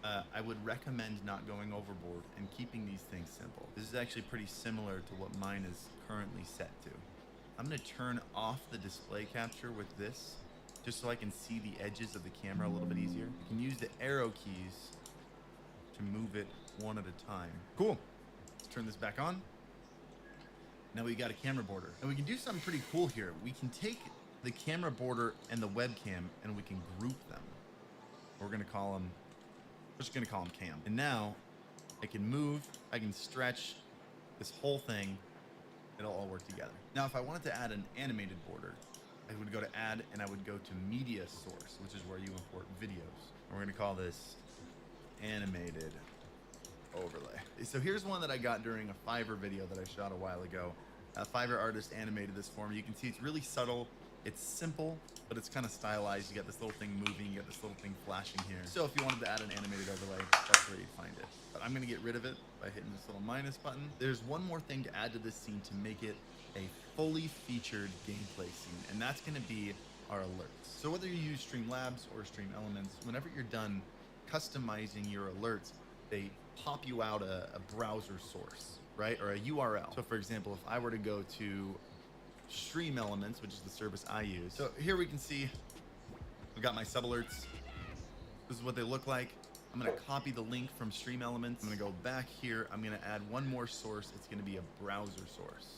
I would recommend not going overboard and keeping these things simple. This is actually pretty similar to what mine is currently set to. I'm going to turn off the display capture with this just so I can see the edges of the camera a little bit easier. You can use the arrow keys to move it one at a time. Cool. Let's turn this back on. Now we got a camera border, and we can do something pretty cool here. We can take the camera border and the webcam and we can group them. We're just gonna call them cam. And now I can move, I can stretch this whole thing. It'll all work together. Now, if I wanted to add an animated border, I would go to add and I would go to media source, which is where you import videos. And we're gonna call this animated overlay. So here's one that I got during a Fiverr video that I shot a while ago. A Fiverr artist animated this for me. You can see it's really subtle. It's simple, but it's kind of stylized. You got this little thing moving, you got this little thing flashing here. So if you wanted to add an animated overlay, that's where you'd find it. But I'm gonna get rid of it by hitting this little minus button. There's one more thing to add to this scene to make it a fully featured gameplay scene, and that's gonna be our alerts. So whether you use Streamlabs or Stream Elements, whenever you're done customizing your alerts, they pop you out a browser source, right? Or a URL. So for example, if I were to go to Stream Elements, which is the service I use. So here we can see I've got my sub alerts. This is what they look like. I'm gonna copy the link from Stream Elements. I'm gonna go back here. I'm gonna add one more source. It's gonna be a browser source.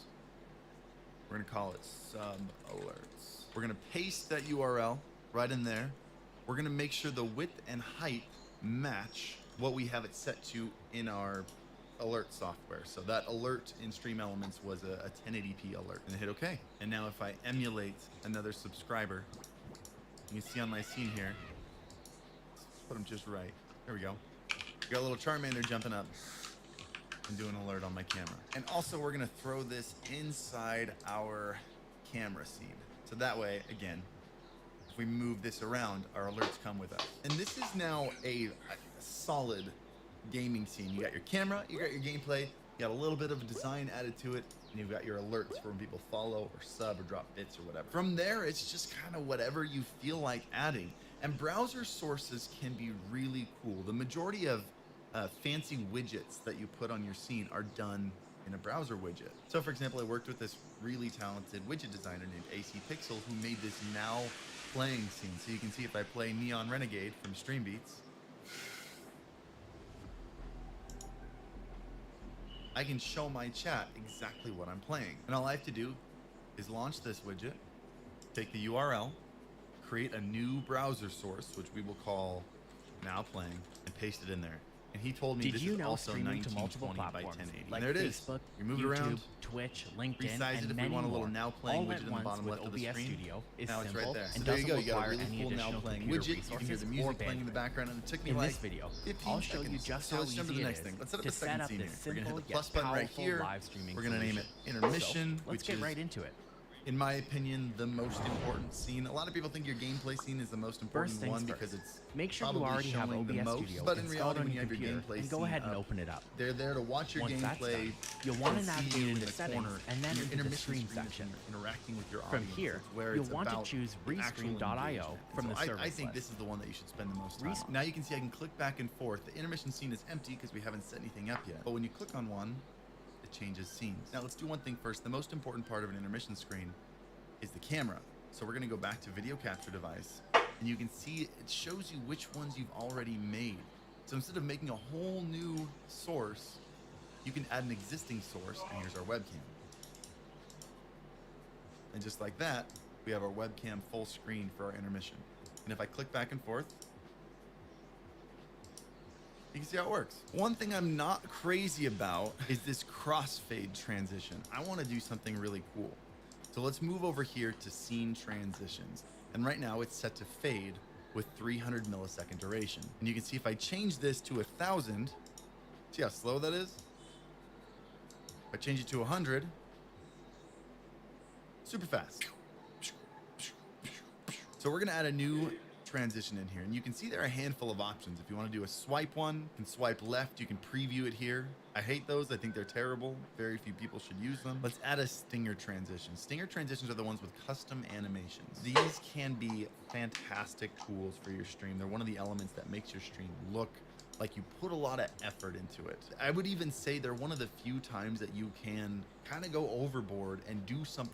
We're gonna call it sub alerts. We're gonna paste that URL right in there. We're gonna make sure the width and height match what we have it set to in our alert software. So that alert in Stream Elements was a 1080p alert, and hit OK. And now if I emulate another subscriber, you can see on my scene here, let's put them just right. There we go. Got a little Charmander jumping up and doing an alert on my camera. And also we're gonna throw this inside our camera scene. So that way, again, if we move this around, our alerts come with us. And this is now a solid gaming scene. You got your camera, you got your gameplay, you got a little bit of design added to it, and you've got your alerts for when people follow or sub or drop bits or whatever. From there, it's just kind of whatever you feel like adding. And browser sources can be really cool. The majority of fancy widgets that you put on your scene are done in a browser widget. So for example, I worked with this really talented widget designer named AC Pixel who made this now playing scene. So you can see if I play Neon Renegade from Stream Beats, I can show my chat exactly what I'm playing. And all I have to do is launch this widget, take the URL, create a new browser source, which we will call now playing, and paste it in there. And he told me this is also 1920 by 1080. Like and there it Facebook, is. You move it YouTube, around, Twitch, LinkedIn, resize it and if we many want a little more. now playing All widget at in the once bottom with left of the OBS screen. Studio is Now it's simple right there. So and there you doesn't go. You got a require really any cool now additional playing computer widget. You can hear resources the or music playing in the bandwidth. background, and it took me In like this video, 15 I'll show you seconds. just So how let's jump to easy the it next is thing. Let's set up to the second set up scene here. this We're gonna hit simple the yet plus button right powerful here. live streaming We're gonna name it solution. intermission, So let's which get is, right into it. in my opinion, the most important scene. A lot of people think your gameplay scene is the most important things one first. because it's Make sure you probably already have showing the OBS most. Studio But in installed reality, on when you your have your computer, gameplay and go scene ahead and up, open it up. they're there to watch your Once that's gameplay. done, you'll want to and see navigate you in into the settings corner. and then Your into the intermission stream screen is section. interacting with your From audience. here, It's where you'll it's want to about choose the actual restream.io engagement. from the So service I think list. this is the one that you should spend the most time on. Now you can see I can click back and forth. The intermission scene is empty because we haven't set anything up yet. But when you click on one, it changes scenes. Now let's do one thing first. The most important part of an intermission screen is the camera. So we're gonna go back to video capture device, and you can see it shows you which ones you've already made. So instead of making a whole new source, you can add an existing source, and here's our webcam. And just like that, we have our webcam full screen for our intermission. And if I click back and forth, you can see how it works. One thing I'm not crazy about is this crossfade transition. I want to do something really cool. So let's move over here to scene transitions. And right now it's set to fade with 300 millisecond duration. And you can see if I change this to 1,000, see how slow that is? If I change it to 100, super fast. So we're gonna add a new transition in here, and you can see there are a handful of options. If you want to do a swipe one, you can swipe left, you can preview it here. I hate those. I think they're terrible. Very few people should use them. Let's add a stinger transition. Stinger transitions are the ones with custom animations. These can be fantastic tools for your stream. They're one of the elements that makes your stream look Like, you put a lot of effort into it. I would even say they're one of the few times that you can kind of go overboard and do something